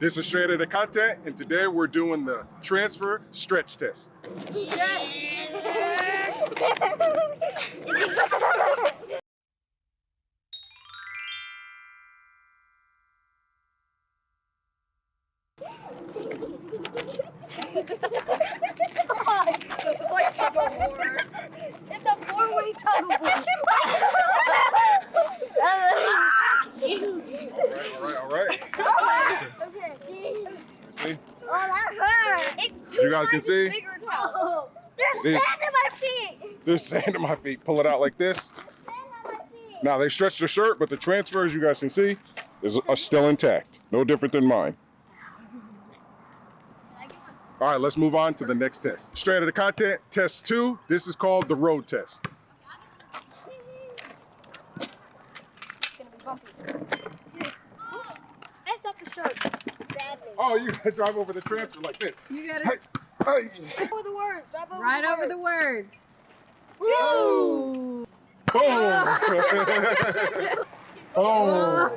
This is Straight Outta Content, and today we're doing the transfer stretch test. Stretch! This is like tug of war. It's a four-way tug of war. All right. Okay. See? Oh, that hurt. It's too You guys can see? bigger now. There's This- sand in my feet. There's sand in my feet. Pull it out like this. Sand on my feet. Now, they stretched the shirt, but the transfer, as you guys can see, is still intact. No different than mine. All right, let's move on to the next test. Straight Outta Content, test 2. This is called the road test. It's gonna be bumpy. Mess up the shirt badly. Oh, you gotta drive over the transfer like this. You gotta Hey. Over the words. right over the words. Woo! Boom! Oh!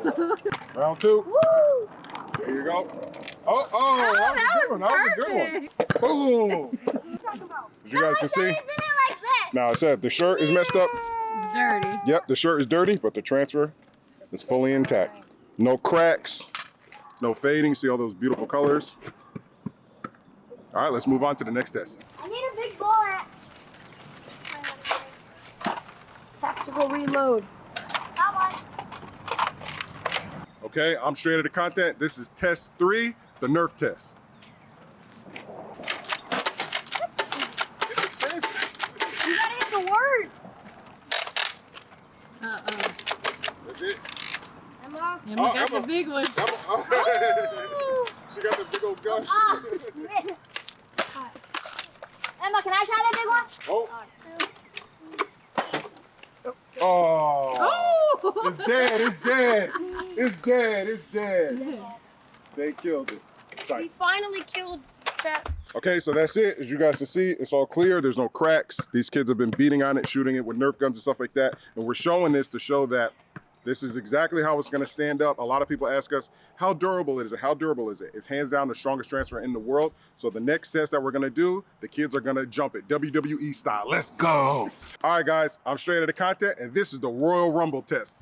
Round 2. Woo! There you go. That was a good one. Boom! What are you talking about? As you guys can see, Like that. now I said the shirt is messed up. It's dirty. Yep, the shirt is dirty, but the transfer is fully intact. No cracks, no fading. See all those beautiful colors. All right, let's move on to the next test. I need a big bullet. Tactical reload. Come on. Okay, I'm Straight Outta Content. This is test 3, the Nerf test. You gotta hit the words. That's it. Emma. Emma got Emma. the big one. She got the big old gun. Miss. Emma, can I try that big one? Oh. Oh. It's dead. It's dead. It's dead. It's dead. They killed it. We Sorry. finally killed that. Okay, so that's it. As you guys can see, it's all clear. There's no cracks. These kids have been beating on it, shooting it with Nerf guns and stuff like that. And we're showing this to show that this is exactly how it's going to stand up. A lot of people ask us, how durable is it? How durable is it? It's hands down the strongest transfer in the world. So the next test that we're going to do, the kids are going to jump it, WWE style. Let's go. All right, guys, I'm Straight Outta Content, and this is the Royal Rumble test.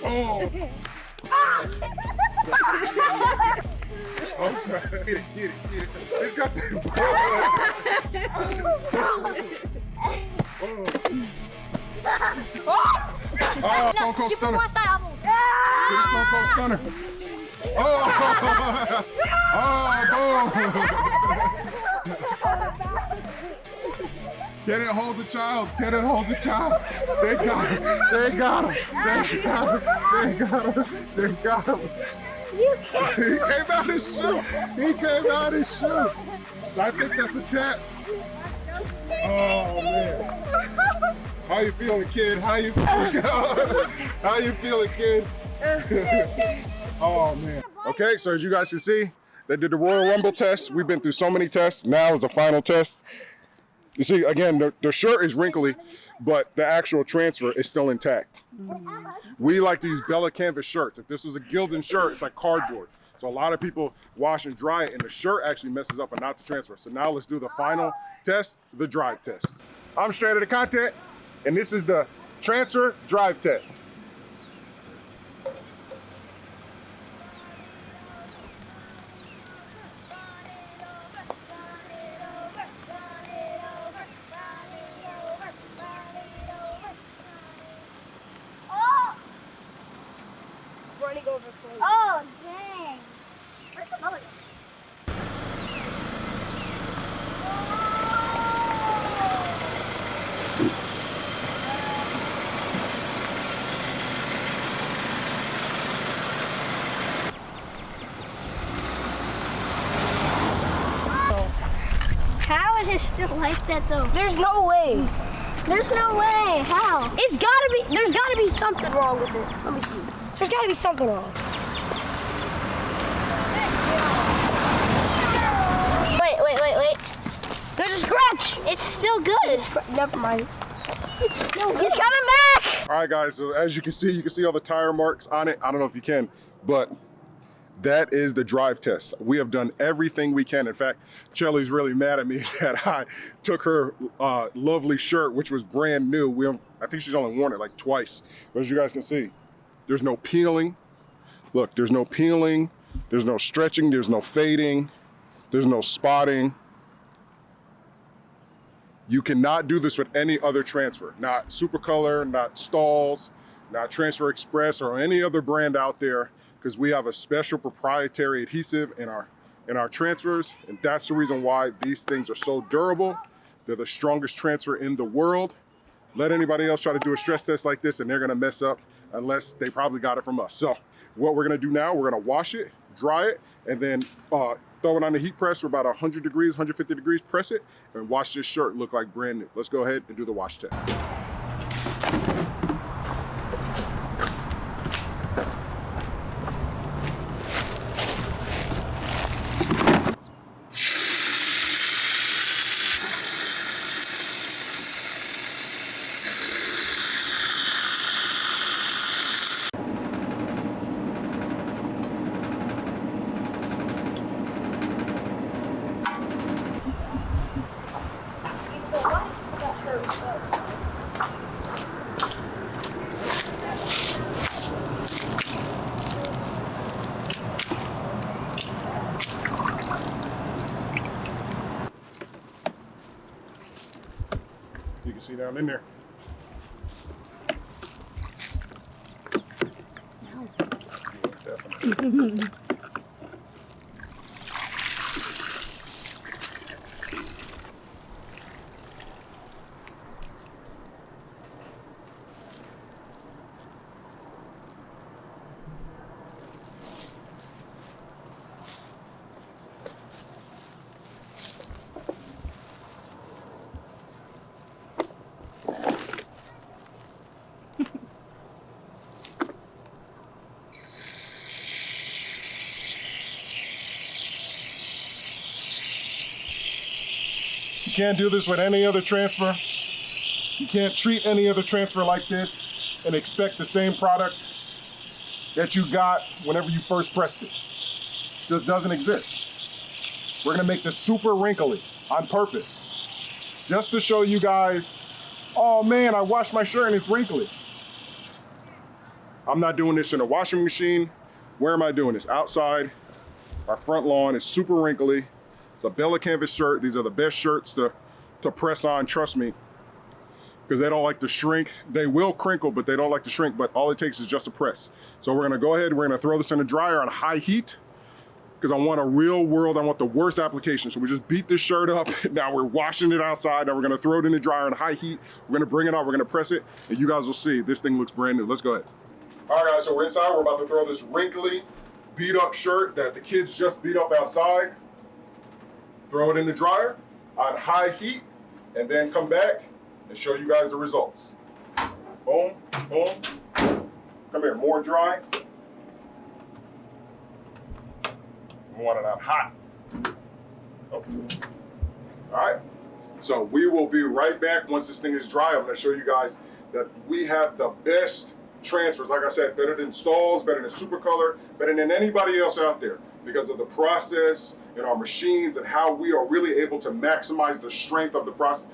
Oh. Get it. It's got to. Oh, Stone Cold Stunner. Get a Stone Cold Stunner. Oh, boom. Can it hold the child? Can it hold the child? They got him. They got him. You can't. He came out his shoe. I think that's a tap. Oh, man. How you feeling, kid? How you feeling, kid? Oh, man. Okay, so as you guys can see, they did the Royal Rumble test. We've been through so many tests. Now is the final test. You see, again, the shirt is wrinkly, but the actual transfer is still intact. We like to use Bella canvas shirts. If this was a Gildan shirt, it's like cardboard. So a lot of people wash and dry it, and the shirt actually messes up and not the transfer. So now let's do the final test, the drive test. I'm Straight Outta Content, and this is the transfer drive test. Running over close. Oh, dang. Where's the bullet? How is it still like that though? There's no way. There's no way. How? It's gotta be. There's gotta be something wrong with it. Let me see. There's gotta be something wrong. Wait. Never mind. It's coming back! All right, guys, so as you can see all the tire marks on it. I don't know if you can, but that is the drive test. We have done everything we can. In fact, Chelly's really mad at me that I took her lovely shirt, which was brand new. I think she's only worn it like twice. But as you guys can see, there's no peeling. Look, there's no peeling, there's no stretching, there's no fading, there's no spotting. You cannot do this with any other transfer, not Supercolor, not Stalls, not Transfer Express, or any other brand out there, because we have a special proprietary adhesive in our transfers, and that's the reason why these things are so durable. They're the strongest transfer in the world. Let anybody else try to do a stress test like this and they're gonna mess up unless they probably got it from us. So what we're gonna do now, we're gonna wash it, dry it, and then throw it on the heat press for about 100 degrees, 150 degrees, press it, and watch this shirt look like brand new. Let's go ahead and do the wash test. You can see down in there. Smells Yeah, definitely. You can't do this with any other transfer. You can't treat any other transfer like this and expect the same product that you got whenever you first pressed it. Just doesn't exist. We're gonna make this super wrinkly on purpose, just to show you guys, oh man, I washed my shirt and it's wrinkly. I'm not doing this in a washing machine. Where am I doing this? Outside. Our front lawn is super wrinkly. It's a Bella Canvas shirt. These are the best shirts to press on, trust me, because they don't like to shrink. They will crinkle, but they don't like to shrink, but all it takes is just a press. So we're gonna go ahead, we're gonna throw this in the dryer on high heat, because I want a real world, I want the worst application. So we just beat this shirt up. Now we're washing it outside. Now we're gonna throw it in the dryer on high heat. We're gonna bring it out, we're gonna press it, and you guys will see, this thing looks brand new. Let's go ahead. All right guys, so we're inside. We're about to throw this wrinkly, beat up shirt that the kids just beat up outside. Throw it in the dryer on high heat, and then come back and show you guys the results. Boom, boom. Come here, more dry. We want it on hot. Oh. All right, so we will be right back once this thing is dry. I'm gonna show you guys that we have the best transfers. Like I said, better than Stalls, better than Supercolor, better than anybody else out there, because of the process in our machines and how we are really able to maximize the strength of the process,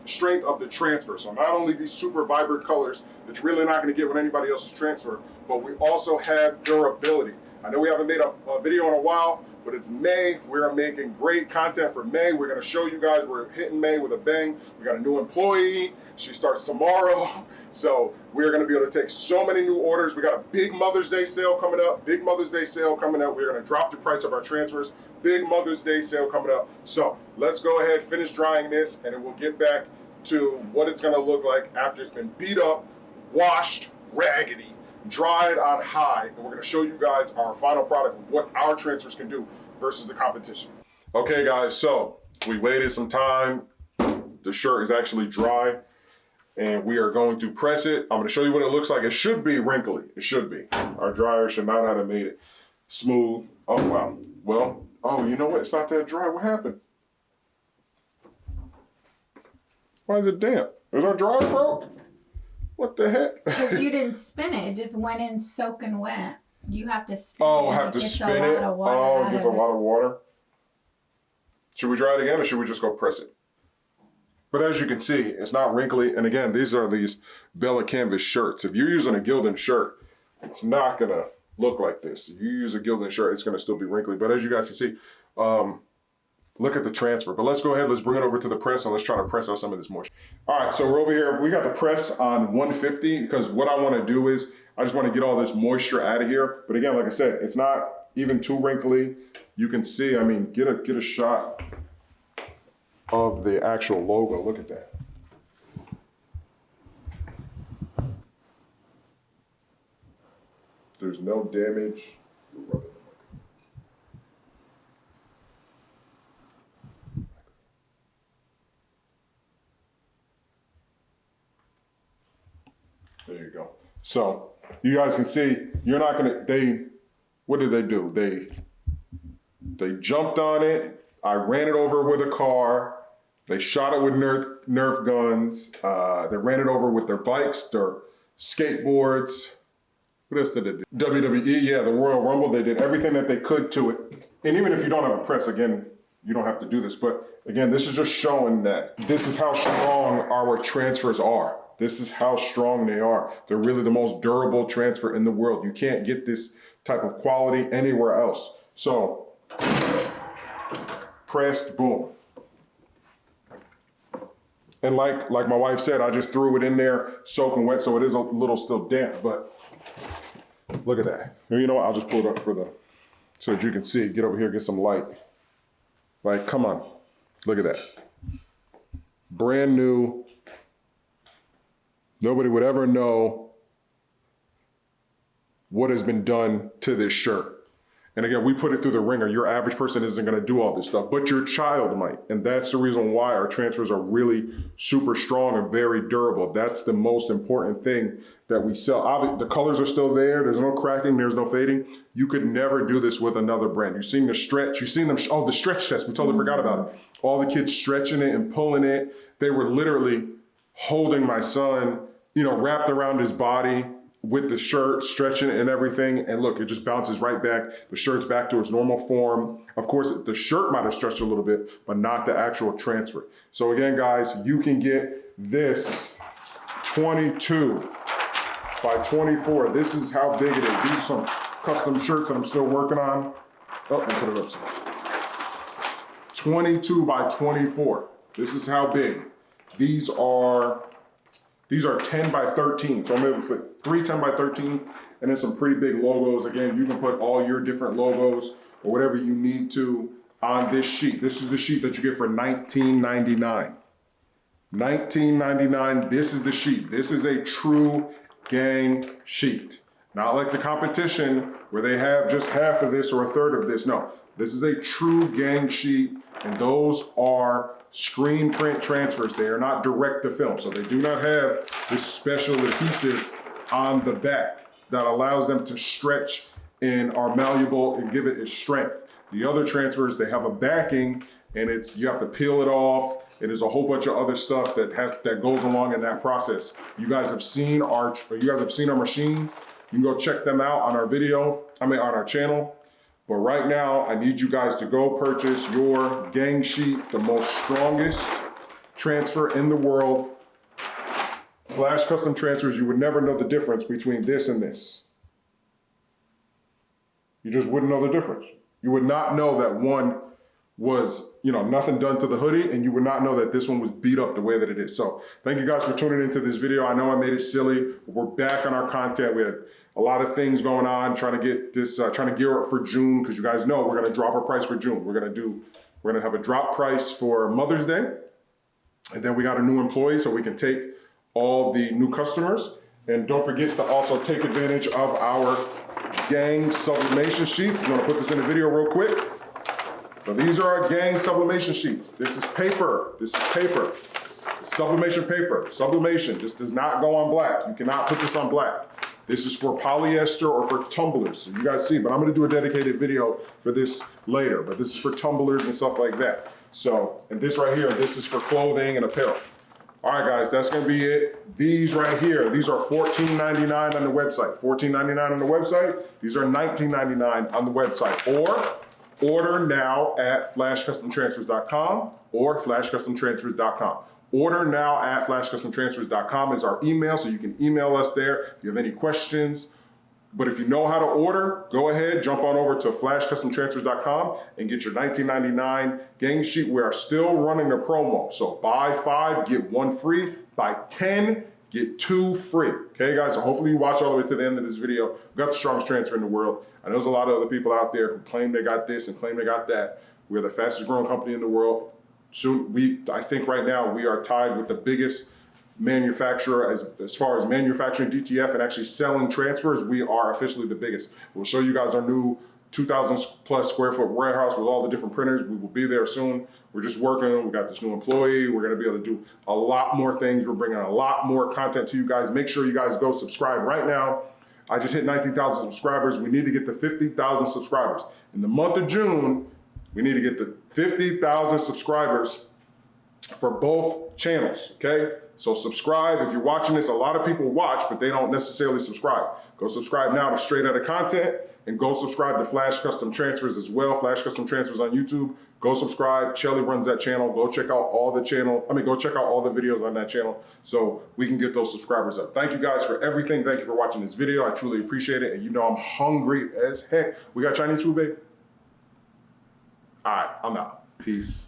strength of the transfer. So not only these super vibrant colors that you're really not going to get with anybody else's transfer, but we also have durability. I know we haven't made a video in a while, but it's May. We're making great content for May. We're going to show you guys we're hitting May with a bang. We got a new employee. She starts tomorrow. So we're going to be able to take so many new orders. We got a big Mother's Day sale coming up. Big Mother's Day sale coming up. We're going to drop the price of our transfers. Big Mother's Day sale coming up. So let's go ahead, finish drying this, and then we'll get back to what it's going to look like after it's been beat up, washed, raggedy, dried on high, and we're going to show you guys our final product, what our transfers can do versus the competition. Okay guys, so we waited some time. The shirt is actually dry, and we are going to press it. I'm going to show you what it looks like. It should be wrinkly. It should be. Our dryer should not have made it smooth. Oh wow. Well, oh, you know what? It's not that dry. What happened? Why is it damp? Is our dryer broke? What the heck? Because you didn't spin it. It just went in soaking wet. You have to spin it. Oh, have to spin it? Oh, it gets a lot of water. Should we dry it again or should we just go press it? But as you can see, it's not wrinkly. And again, these are these Bella Canvas shirts. If you're using a Gildan shirt, it's not gonna look like this. If you use a Gildan shirt, it's gonna still be wrinkly. But as you guys can see, look at the transfer. But let's go ahead, let's bring it over to the press and let's try to press out some of this moisture. All right, so we're over here. We got the press on 150 because what I wanna do is, I just wanna get all this moisture out of here. But again, like I said, it's not even too wrinkly. You can see, I mean, get a shot of the actual logo. Look at that. There's no damage. There you go. So you guys can see, you're not gonna, what did they do? They jumped on it. I ran it over with a car. They shot it with Nerf guns. They ran it over with their bikes, their skateboards. What else did they do? WWE, yeah, the Royal Rumble. They did everything that they could to it. And even if you don't have a press, again, you don't have to do this. But again, this is just showing that this is how strong our transfers are. This is how strong they are. They're really the most durable transfer in the world. You can't get this type of quality anywhere else. So, pressed, boom. And like my wife said, I just threw it in there soaking wet, so it is a little still damp, but look at that. You know what, I'll just pull it up so that you can see, get over here, get some light. Like, come on, look at that. Brand new. Nobody would ever know what has been done to this shirt. And again, we put it through the ringer. Your average person isn't gonna do all this stuff, but your child might. And that's the reason why our transfers are really super strong and very durable. That's the most important thing that we sell. The colors are still there. There's no cracking, there's no fading. You could never do this with another brand. You've seen the stretch, you've seen them, oh, the stretch test, we totally forgot about it. All the kids stretching it and pulling it. They were literally holding my son, you know, wrapped around his body with the shirt, stretching it and everything. And look, it just bounces right back. The shirt's back to its normal form. Of course, the shirt might have stretched a little bit, but not the actual transfer. So again, guys, you can get this 22 by 24. This is how big it is. These are some custom shirts that I'm still working on. Oh, I put it up some. 22 by 24. This is how big. These are 10 by 13. So I'm able to fit 3 10 by 13 and then some pretty big logos. Again, you can put all your different logos or whatever you need to on this sheet. This is the sheet that you get for $19.99. $19.99, this is the sheet. This is a true gang sheet. Not like the competition where they have just half of this or a third of this. No, this is a true gang sheet, and those are screen print transfers. They are not direct to film, so they do not have this special adhesive on the back that allows them to stretch and are malleable and give it its strength. The other transfers, they have a backing, and you have to peel it off. It is a whole bunch of other stuff that goes along in that process. You guys have seen our machines. You can go check them out on on our channel. But right now, I need you guys to go purchase your gang sheet, the most strongest transfer in the world. Flash custom transfers, you would never know the difference between this and this. You just wouldn't know the difference. You would not know that one was, nothing done to the hoodie, and you would not know that this one was beat up the way that it is. So thank you guys for tuning into this video. I know I made it silly, but we're back on our content. We had a lot of things going on, trying to get this, trying to gear up for June, because you guys know we're gonna drop our price for June. We're gonna have a drop price for Mother's Day, and then we got a new employee so we can take all the new customers. And don't forget to also take advantage of our gang sublimation sheets. I'm gonna put this in the video real quick. So these are our gang sublimation sheets. This is paper, sublimation paper, sublimation. This does not go on black. You cannot put this on black. This is for polyester or for tumblers. So you guys see, but I'm gonna do a dedicated video for this later, but this is for tumblers and stuff like that. So, and this right here, this is for clothing and apparel. All right, guys, that's gonna be it. These right here, these are $14.99 on the website. $14.99 on the website. These are $19.99 on the website. Or order now at flashcustomtransfers.com or flashcustomtransfers.com. Order now at flashcustomtransfers.com is our email, so you can email us there if you have any questions. But if you know how to order, go ahead, jump on over to flashcustomtransfers.com and get your $19.99 gang sheet. We are still running a promo. So buy 5, get 1 free. Buy 10, get 2 free. Okay, guys, so hopefully you watch all the way to the end of this video. We got the strongest transfer in the world. I know there's a lot of other people out there who claim they got this and claim they got that. We're the fastest growing company in the world. Soon, I think right now we are tied with the biggest manufacturer as far as manufacturing DTF and actually selling transfers. We are officially the biggest. We'll show you guys our new 2,000 plus square foot warehouse with all the different printers. We will be there soon. We're just working. We got this new employee. We're going to be able to do a lot more things. We're bringing a lot more content to you guys. Make sure you guys go subscribe right now. I just hit 19,000 subscribers. We need to get to 50,000 subscribers. In the month of June, we need to get to 50,000 subscribers for both channels, okay? So subscribe. If you're watching this, a lot of people watch, but they don't necessarily subscribe. Go subscribe now to Straight Outta Content, and go subscribe to Flash Custom Transfers as well. Flash Custom Transfers on YouTube. Go subscribe. Shelly runs that channel. Go check out all the go check out all the videos on that channel so we can get those subscribers up. Thank you guys for everything. Thank you for watching this video. I truly appreciate it. And you know I'm hungry as heck. We got Chinese food, babe? All right, I'm out. Peace.